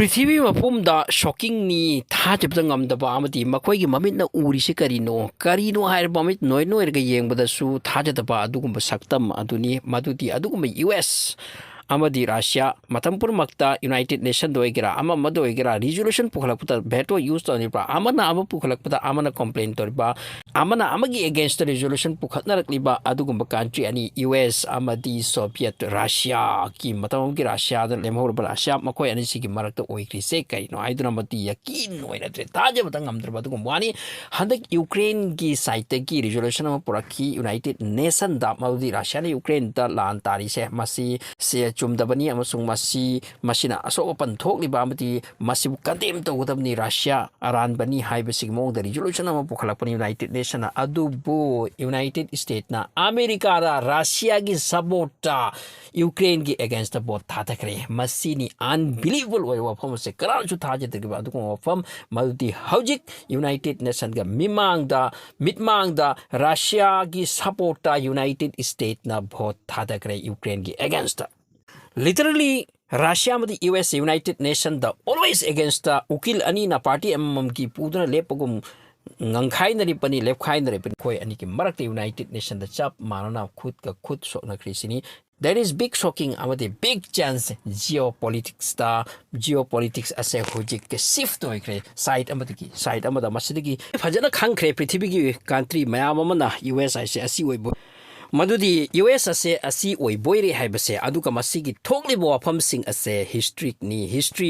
पृथ्वी मफुमदा shocking नि थाजबदा ngamdaba amadi makhoi gi mamit na uri se karino hair mamit noi ga yengbada su thajadaba adugumba saktam aduni madudi adugumba US amadi Russia matampur makta United Nation doigira ama madoigira resolution pukhalakputa veto use to nipa amana ama pukhalakputa amana complaint toriba amana amagi against the resolution pukhatnarakliba adugumba country ani US amadi Soviet Russia ki matamgi Russia da lemhorba Russia makoi ani sigi marakta oikri se kaino aiduna mati yakin oina tre taje batang amdra badugum wani handak Ukraine gi site gi resolution ama puraki United Nation da madi Russia ni Ukraine da lan tari se masi se chumdabani amasung masina aso open thok li ba mati masibu kadem to gudabni Russia aran bani haibe sigmong da resolution ama pukhalakpani United Nation adubu United States na America ra Russia gi sabota Ukraine gi against the bot thatakre masini unbelievable way wafam se karan chu thaje de ba du wafam maldi hojik United Nation ga mitmang da Russia gi sabota United States na bot thatakre Ukraine gi against literally Russia with the US United Nation the always against the ukil ani na party ki pudra lepagum ngangkhai na ripani lepkhai na ripani khoi ani ki marak United Nation the chap manana khut so na krisini there is big shocking amade big chance geopolitics ase hojik ke shift hoikre side amada masidigi phajana khangkhre prithvi gi country mayam amana US ase asi oibo madudi US ase asi oiboire haibase aduka masigi thoklibo wafam sing ase history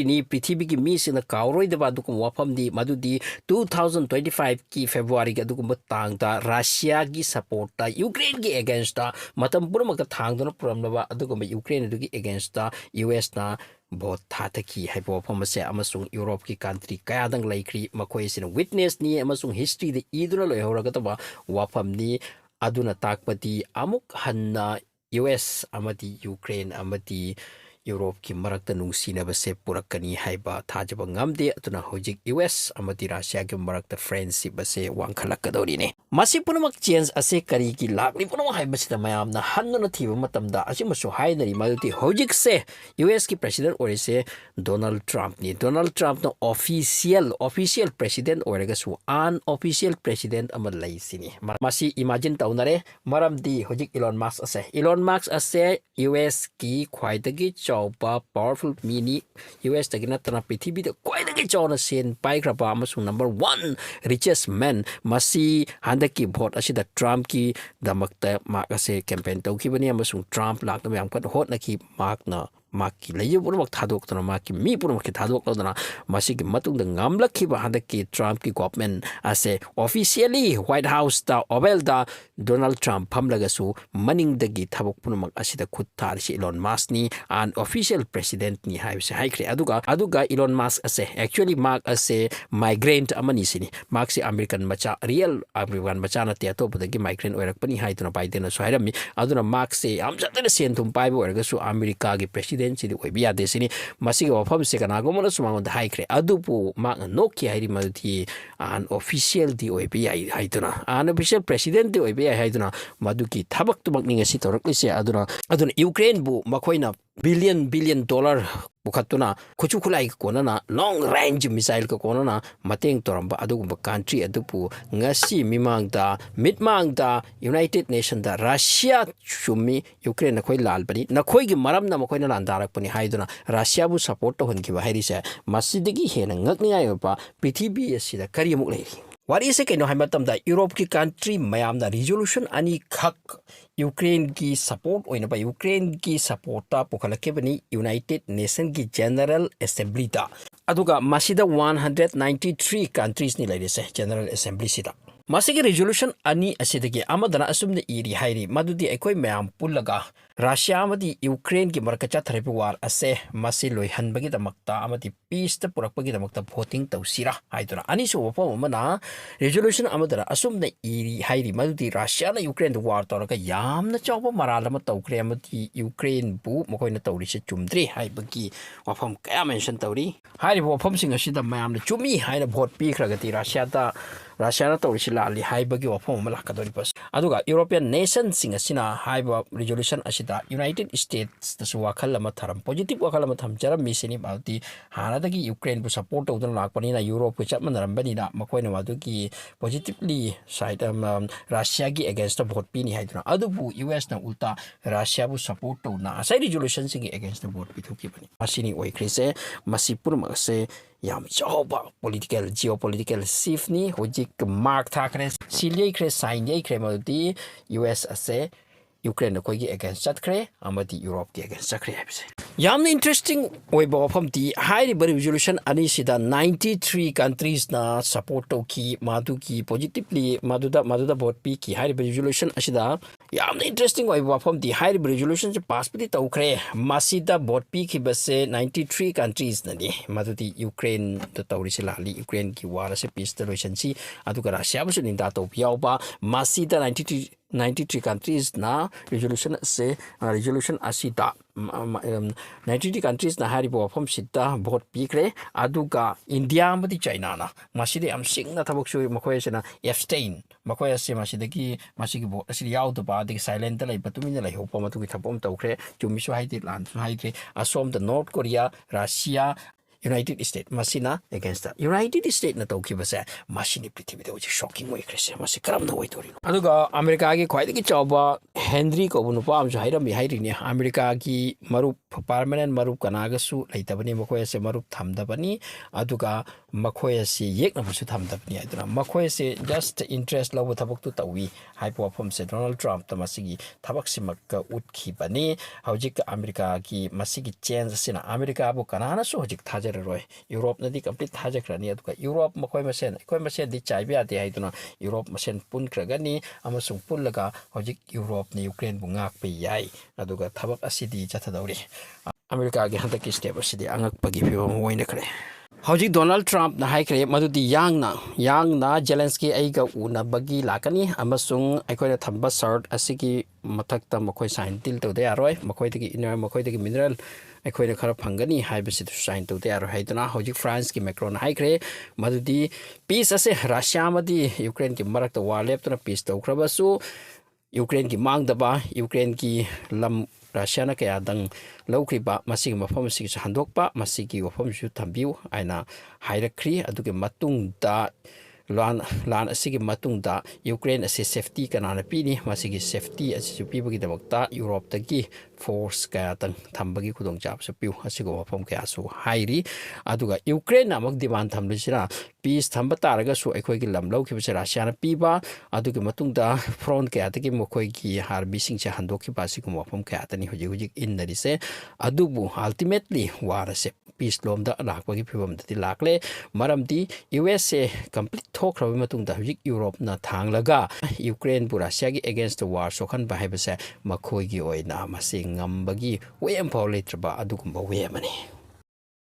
ni prithvi gi mi sina kauroi deba adukum wafam di madudi 2025 ki February ga adukum tang da Russia gi support ta Ukraine gi against ta matam purma ka thang dona puramnaba adukum Ukraine gi against ta US na bot thataki haibo phamase amasung Europe ki country kayadang laikri makoi sina witness ni amasung history de iduna loi horaga taba wafam ni aduna takpati amuk hanna US amati Ukraine amati Europe ki marakta nungsina base purakani haiba thajaba ngamde atuna hojik US amati Russia ki marakta friendship base wangkhalakadori ne masi punamak change ase kari ki lakli punamak haiba sita mayam na hanna na thiba matamda asimasu hainari maduti hojik se US ki president orise Donald Trump na official president oraga su unofficial president amal laisini masi imagine taunare maramdi hojik Elon Musk ase US ki khwaidagi chawpa powerful mini US tagina tana prithvi da kwaidagi chawna sen paikraba amasung number 1 richest man masi handaki vote asida Trump ki damakta mak ase campaign tawkibani amasung Trump lakna yam kan hot na ki mak na maki layu purumak thadok tana maki mi purumak ki thadok tana masi ki matung da ngamlak ki ba handaki Trump ki government ase officially White House da Oval da Donald Trump phamlaga su maning dagi thabok purumak asida khut tharisi Elon Musk ni an official president ni haibse haikre aduga Elon Musk ase actually mark ase migrant amani sini mark si American macha real American macha na te to budagi migrant oirakpani haituna Biden so hairami aduna mark se amjatana sentum paibo oraga su America gi president sidi oibia desini masigi wafam se kana gomona sumangon da haikre adupu mark nokia hairi maduti an official di oibia haituna an official president di oibia haituna maduki thabak tumak ninga si toraklise aduna Ukraine bu makoina billion dollar bukatuna kuchu khulai kona na long range missile ka kona na mateng toramba adugumba country adupu ngasi mitmang da United Nation da Russia chumi Ukraine na khoi lal bani na khoi gi maram na makoi na landarak pani haiduna Russia bu support to honki ba hairi se masidigi hena ngakni ayo pa prithvi asida kari amuk leiri wari se keno haimatam da Europe ki country mayam da resolution ani khak Ukraine ki support oina ba Ukraine ki support ta pukhalake bani United Nation ki General Assembly da aduga masida 193 countries ni laire se General Assembly sida masigi resolution ani asidagi amadana asumne iri hairi madudi ekoi mayam pullaga Russia amadi Ukraine ki markacha tharapi war ase masi loihanbagi damakta amadi peace ta purakpagi damakta voting tawsira haiduna ani so wafam amana resolution amadana asumne iri hairi madudi Russia na Ukraine the war toraka yamna chawba maralama tawkre amadi Ukraine bu makoina tawri se chumdri haibagi wafam kaya mention tawri hairi wafam singa sida mayamna chumi haina vote pi khragati Russia ta Russia tawrisi lali haibagi wafom malakadori pas aduga European nation sing asina haiba resolution asida United States da suwakal lama tharam positive wakal lama tham jaram misini bauti hana dagi Ukraine bu support tawdun lakpani na Europe ku chap manarambani na makoi na wadugi positively side Russia gi against the vote pini haiduna adubu US na ulta Russia bu support tawna asai resolution sing against the vote pithuki bani asini oikrise masipur mase yam chawba political geopolitical shift ni hojik mark thakre silye kre sign ye kre madi US ase Ukraine ko gi against chatkre amadi Europe gi against chakre habse yam interesting oibo from the high resolution ani sida 93 countries na support to ki madu ki positively maduda vote pi ki high resolution asida yam interesting oibo from the high resolution je pass pi to kre masida vote pi ki base 93 countries na ni madudi Ukraine to tawri sila li Ukraine ki wara se peace solution si aduga Russia bu sin da to piawa masida 93 countries na resolution se resolution asida 93 countries na haribo from sita vote pikre aduga India madi China na maside am singna thabok su makoy sena abstain makoy se masidagi masigi vote asidi yaw to ba de silent lai patumina lai hopa matu ki thapom tawkre chumisu haiti lan haiti asom the North Korea Russia United States masina against the United States na tawki basa masini prithvi de shocking way krese masi karam na way tori aduga America gi khwai gi chawba Henry ko bunu pa am jairam mi hairi ni America gi marup permanent marup kanaga su leitabani makoy se marup thamdabani aduga makoy se yekna busu thamdabani aduna makoy se just interest law thabak tu tawi hypo from se Donald Trump tamasigi thabak simak utkhi bani hojik America gi masigi change sina America bu kanana su hojik roy Europe na di complete haja krani aduka Europe makoi masen di chaibi ate haiduna Europe masen pun kragani amasung pullaga hojik Europe ni Ukraine bu ngak pe yai aduga thabak asidi chathadawri America gi handaki step asidi angak pagi piwa moine kre hojik Donald Trump na haikre madudi yang na Zelensky aiga una bagi lakani amasung aikoina thamba sart asigi mathakta makoi sign til to de aroi makoi digi inner makoi digi mineral aikoina khara phangani haibasi to sign to de aroi haiduna hojik France ki Macron haikre madudi peace ase Russia madi Ukraine ki marak to war lep to peace to khrabasu Ukraine ki mangdaba Ukraine ki lam Russia na kaya dang lawkriba masigi mafam sigi handokpa masigi wafam su thambiu aina hairakri aduge matung da lan asigi matung da Ukraine ase safety kanana pini masigi safety asisu pibagi damakta Europe tagi force kaya tang thambagi khudong chap su piu asigo wafam kaya su hairi aduga Ukraine amak demand thamlisira peace thamba taraga su aikoi gi lam lawkhiba se Russia na piba aduge matung da front kaya tagi mokoi gi harbi sing se handokhi ba sigu wafam kaya tani hujik in nari se adubu ultimately wara se peace lom da lakpagi phibam dati lakle maramdi USA complete thokrabi matung da hujik Europe na thanglaga Ukraine bu Russia gi against the war sokhan ba haibase makhoi gi oina masing ngambagi wem paw letraba adugumba we mani